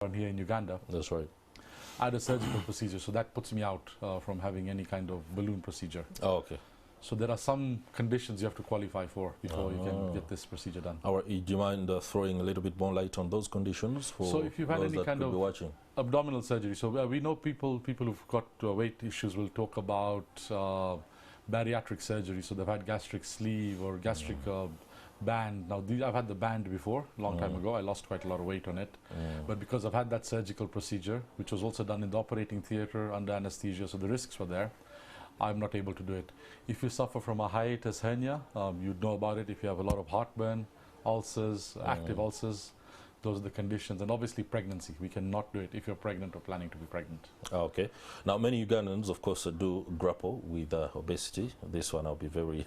here in Uganda. That's right. I had a surgical procedure, so that puts me out from having any kind of balloon procedure. Oh, okay. So there are some conditions you have to qualify for before you can get this procedure done. All right. Do you mind throwing a little bit more light on those conditions for so if you've had those any that kind could be of watching? abdominal surgery, so we know people who've got weight issues will talk about bariatric surgery, so they've had gastric sleeve or gastric band. Now I've had the band before, long time ago. I lost quite a lot of weight on it, but because I've had that surgical procedure, which was also done in the operating theater under anesthesia, so the risks were there, I'm not able to do it. If you suffer from a hiatus hernia, you'd know about it. If you have a lot of heartburn, ulcers, active ulcers, those are the conditions. And obviously pregnancy, we cannot do it if you're pregnant or planning to be pregnant. Okay. Now many Ugandans, of course, do grapple with obesity. This one I'll be very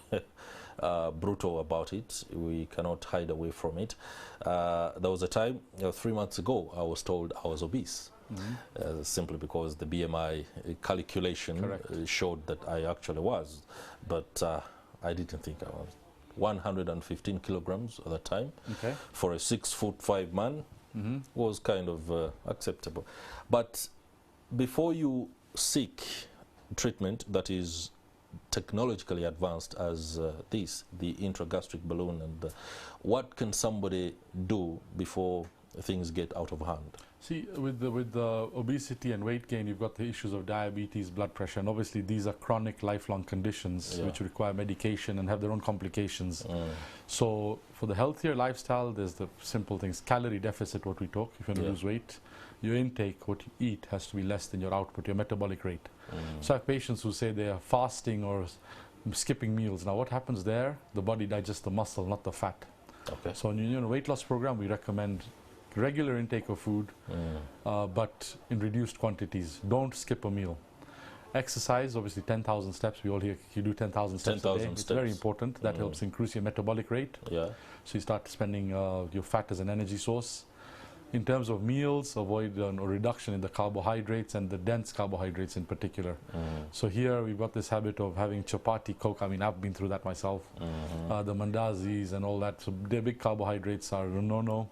brutal about it. We cannot hide away from it. There was a time, 3 months ago, I was told I was obese. Simply because the BMI calculation showed that I actually was, but I didn't think I was. 115 kilograms at the time for a 6'5" man was kind of acceptable. But before you seek treatment that is technologically advanced as this, the intragastric balloon, and what can somebody do before things get out of hand? See, with the obesity and weight gain, you've got the issues of diabetes, blood pressure, and obviously these are chronic, lifelong conditions which require medication and have their own complications. So for the healthier lifestyle, there's the simple things. Calorie deficit, what we talk, if you want to lose weight, your intake, what you eat, has to be less than your output, your metabolic rate. So I have patients who say they are fasting or skipping meals. Now what happens there? The body digests the muscle, not the fat. So in your weight loss program, we recommend regular intake of food, but in reduced quantities. Don't skip a meal. Exercise, obviously 10,000 steps. We all hear you do 10,000 steps a day. It's very important. That helps increase your metabolic rate. So you start spending your fat as an energy source. In terms of meals, avoid a reduction in the carbohydrates and the dense carbohydrates in particular. So here we've got this habit of having chapati, coke. I mean, I've been through that myself. The mandazis and all that. So the big carbohydrates are no.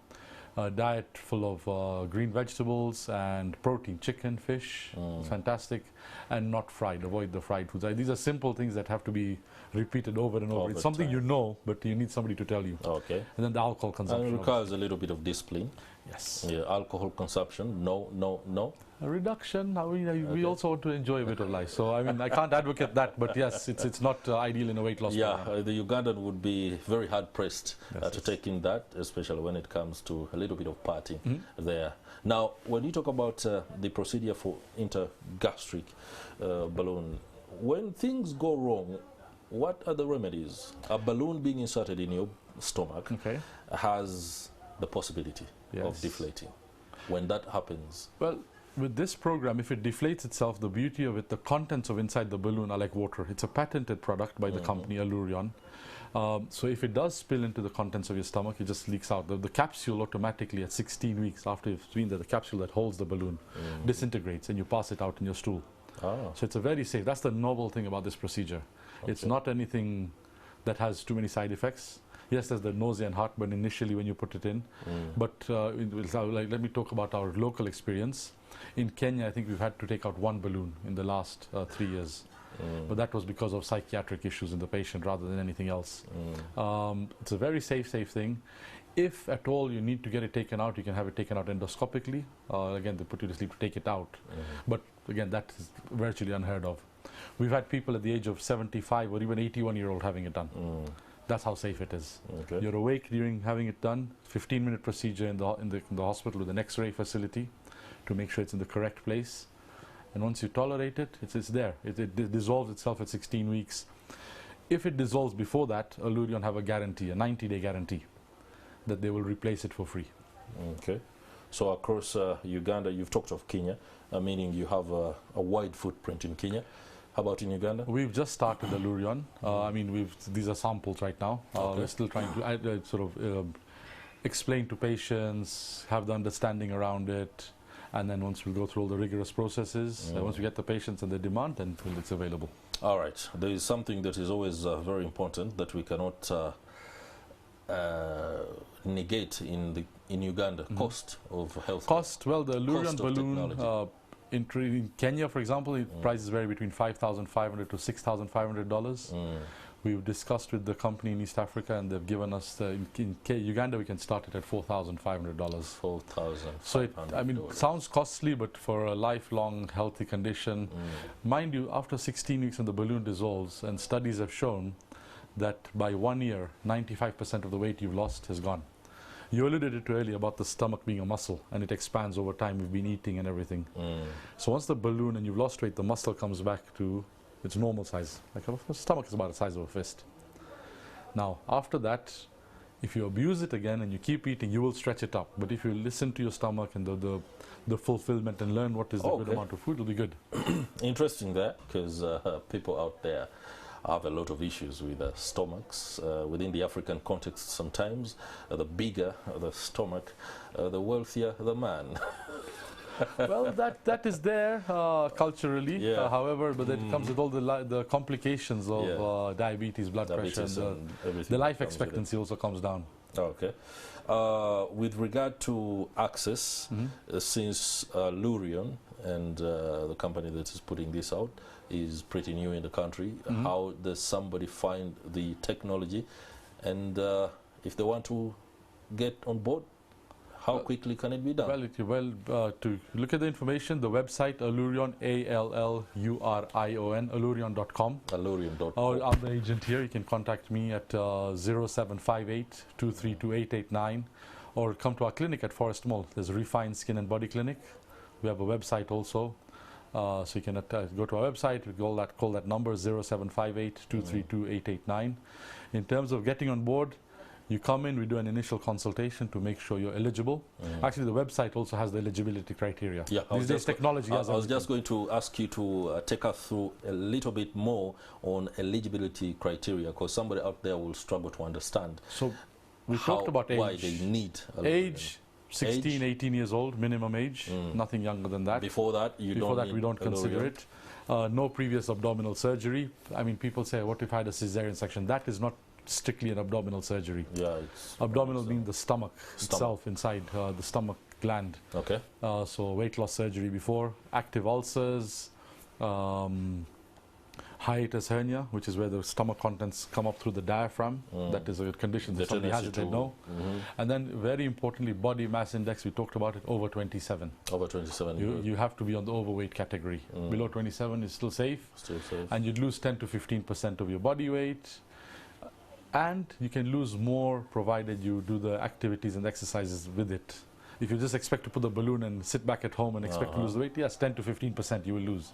Diet full of green vegetables and protein, chicken, fish, fantastic, and not fried. Avoid the fried foods. These are simple things that have to be repeated over and over. It's something you know, but you need somebody to tell you. And then the alcohol consumption. And it requires a little bit of discipline. Yes. Alcohol consumption, no. A reduction. We also want to enjoy a bit of life. So I mean, I can't advocate that, but yes, it's not ideal in a weight loss program. The Ugandan would be very hard pressed to take in that, especially when it comes to a little bit of partying there. Now, when you talk about the procedure for intergastric balloon, when things go wrong, what are the remedies? A balloon being inserted in your stomach has the possibility of deflating. When that happens, well, with this program, if it deflates itself, the beauty of it, the contents of inside the balloon are like water. It's a patented product by the company Allurion. So if it does spill into the contents of your stomach, it just leaks out. The capsule automatically at 16 weeks after you've been there, the capsule that holds the balloon disintegrates and you pass it out in your stool. So it's a very safe. That's the novel thing about this procedure. It's not anything that has too many side effects. Yes, there's the nausea and heartburn initially when you put it in, but let me talk about our local experience. In Kenya, I think we've had to take out one balloon in the last 3 years, but that was because of psychiatric issues in the patient rather than anything else. It's a very safe thing. If at all you need to get it taken out, you can have it taken out endoscopically. Again, they put you to sleep to take it out, but again, that is virtually unheard of. We've had people at the age of 75 or even 81-year-old having it done. That's how safe it is. You're awake during having it done. 15-minute procedure in the hospital with an X-ray facility to make sure it's in the correct place. And once you tolerate it, it's there. It dissolves itself at 16 weeks. If it dissolves before that, Allurion have a guarantee, a 90-day guarantee, that they will replace it for free. So across Uganda, you've talked of Kenya, meaning you have a wide footprint in Kenya. How about in Uganda? We've just started Allurion. I mean, these are samples right now. We're still trying to sort of explain to patients, have the understanding around it, and then once we go through all the rigorous processes, once we get the patients and the demand, then it's available. All right. There is something that is always very important that we cannot negate in Uganda cost of health? Cost, well, the Lurion balloon in Kenya, for example, prices vary between $5,500 to $6,500. We've discussed with the company in East Africa, and they've given us in Uganda we can start it at $4,500. $4,500. So I mean, it sounds costly, but for a lifelong healthy condition, mind you, after 16 weeks when the balloon dissolves, and studies have shown that by 1 year, 95% of the weight you've lost has gone. You alluded it earlier about the stomach being a muscle, and it expands over time. We've been eating and everything. So once the balloon and you've lost weight, the muscle comes back to its normal size. Like a stomach is about the size of a fist. Now, after that, if you abuse it again and you keep eating, you will stretch it up. But if you listen to your stomach and the fulfillment and learn what is the good amount of food, it'll be good. Interesting there, because people out there have a lot of issues with stomachs. Within the African context, sometimes the bigger the stomach, the wealthier the man. Well, that is there culturally, however, but it comes with all the complications of diabetes, blood pressure, and the life expectancy also comes down. Okay. With regard to access, since Lurion and the company that is putting this out is pretty new in the country, how does somebody find the technology? And if they want to get on board, how quickly can it be done? Well, to look at the information, the website Allurion, Allurion, allurion.com. Allurion.com. Or I'm the agent here. You can contact me at 0758 232 889, or come to our clinic at Forest Mall. There's a Refined Skin and Body Clinic. We have a website also. So you can go to our website, call that number 0758 232 889. In terms of getting on board, you come in, we do an initial consultation to make sure you're eligible. Actually, the website also has the eligibility criteria. Yeah, these days technology has I was just going to ask you to take us through a little bit more on eligibility criteria, because somebody out there will struggle to understand. So we talked about age. Why they need age. 16, 18 years old, minimum age, nothing younger than that. Before that, we don't consider it. No previous abdominal surgery. I mean, people say, what if I had a cesarean section? That is not strictly an abdominal surgery. Yeah, it's abdominal means the stomach itself, inside the stomach gland. Okay. So weight loss surgery before, active ulcers, hiatus hernia, which is where the stomach contents come up through the diaphragm. That is a condition that somebody has it, they know. And then very importantly, body mass index, we talked about it, over 27. Over 27. You have to be on the overweight category. Below 27 is still safe. Still safe. And you'd lose 10 to 15% of your body weight. And you can lose more provided you do the activities and exercises with it. If you just expect to put the balloon and sit back at home and expect to lose the weight, yes, 10 to 15% you will lose.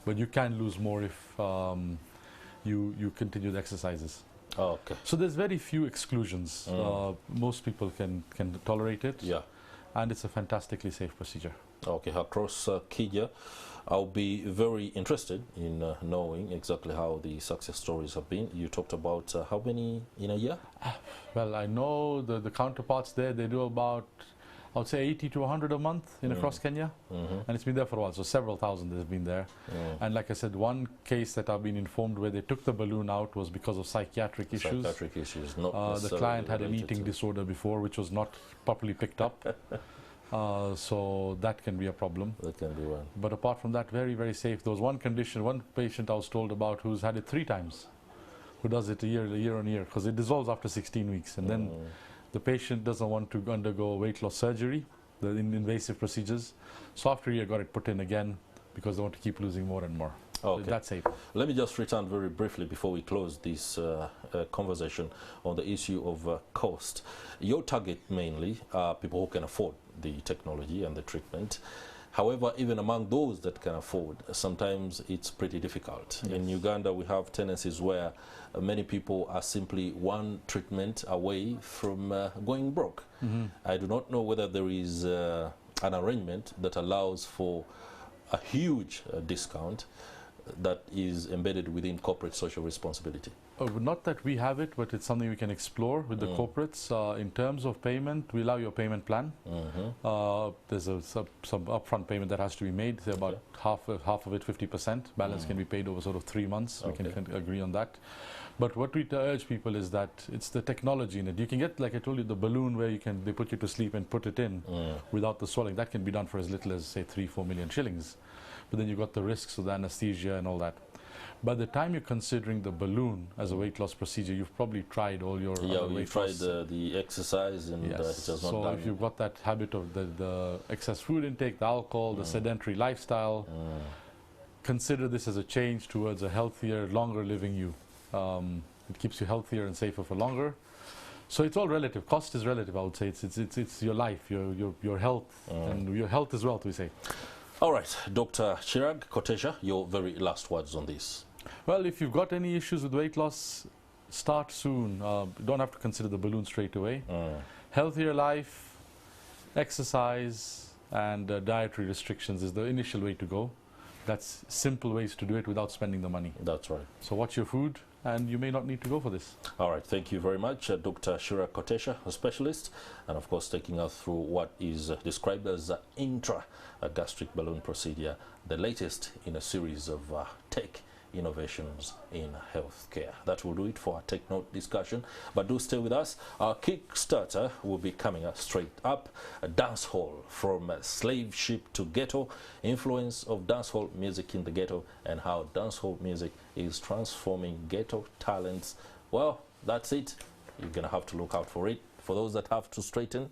But you can lose more if you continue the exercises. Okay. So there's very few exclusions. Most people can tolerate it. Yeah. And it's a fantastically safe procedure. Okay, across Kenya, I'll be very interested in knowing exactly how the success stories have been. You talked about how many in a year? Well, I know the counterparts there, they do about, I would say 80 to 100 a month in across Kenya. And it's been there for a while, so several thousand have been there. And like I said, one case that I've been informed where they took the balloon out was because of psychiatric issues. Psychiatric issues, not the client had an eating disorder before, which was not properly picked up. So that can be a problem. That can be one. But apart from that, very, very safe. There was one patient I was told about who's had it 3 times, who does it year on year, because it dissolves after 16 weeks. And then the patient doesn't want to undergo weight loss surgery, the invasive procedures. So after a year, got it put in again because they want to keep losing more and more. Okay. So that's safe. Let me just return very briefly before we close this conversation on the issue of cost. Your target mainly are people who can afford the technology and the treatment. However, even among those that can afford, sometimes it's pretty difficult. Yes. In Uganda, we have tendencies where many people are simply one treatment away from going broke. I do not know whether there is an arrangement that allows for a huge discount that is embedded within corporate social responsibility. Not that we have it, but it's something we can explore with the corporates. In terms of payment, we allow your payment plan. There's some upfront payment that has to be made, say about half of it, 50%. Balance can be paid over sort of 3 months. We can agree on that. But what we urge people is that it's the technology in it. You can get, like I told you, the balloon where they put you to sleep and put it in without the swelling. That can be done for as little as, say, 3-4 million shillings. But then you've got the risks of the anesthesia and all that. By the time you're considering the balloon as a weight loss procedure, you've probably tried all your other weight loss. Yeah, you tried the exercise, and it has not done. So if you've got that habit of the excess food intake, the alcohol, the sedentary lifestyle, consider this as a change towards a healthier, longer living you. It keeps you healthier and safer for longer. So it's all relative. Cost is relative, I would say. It's your life, your health, and your health as well, we say. All right, Dr. Chiraag Kotecha, your very last words on this. Well, if you've got any issues with weight loss, start soon. Don't have to consider the balloon straight away. Healthier life, exercise, and dietary restrictions is the initial way to go. That's simple ways to do it without spending the money. That's right. So watch your food, and you may not need to go for this. All right, thank you very much, Dr. Chiraag Kotecha, a specialist, and of course taking us through what is described as intragastric balloon procedure, the latest in a series of tech innovations in healthcare. That will do it for our Tech Note discussion, but do stay with us. Our Kickstarter will be coming up straight up. A dancehall from slave ship to ghetto, influence of dancehall music in the ghetto, and how dancehall music is transforming ghetto talents. Well, that's it. You're gonna have to look out for it. For those that have to straighten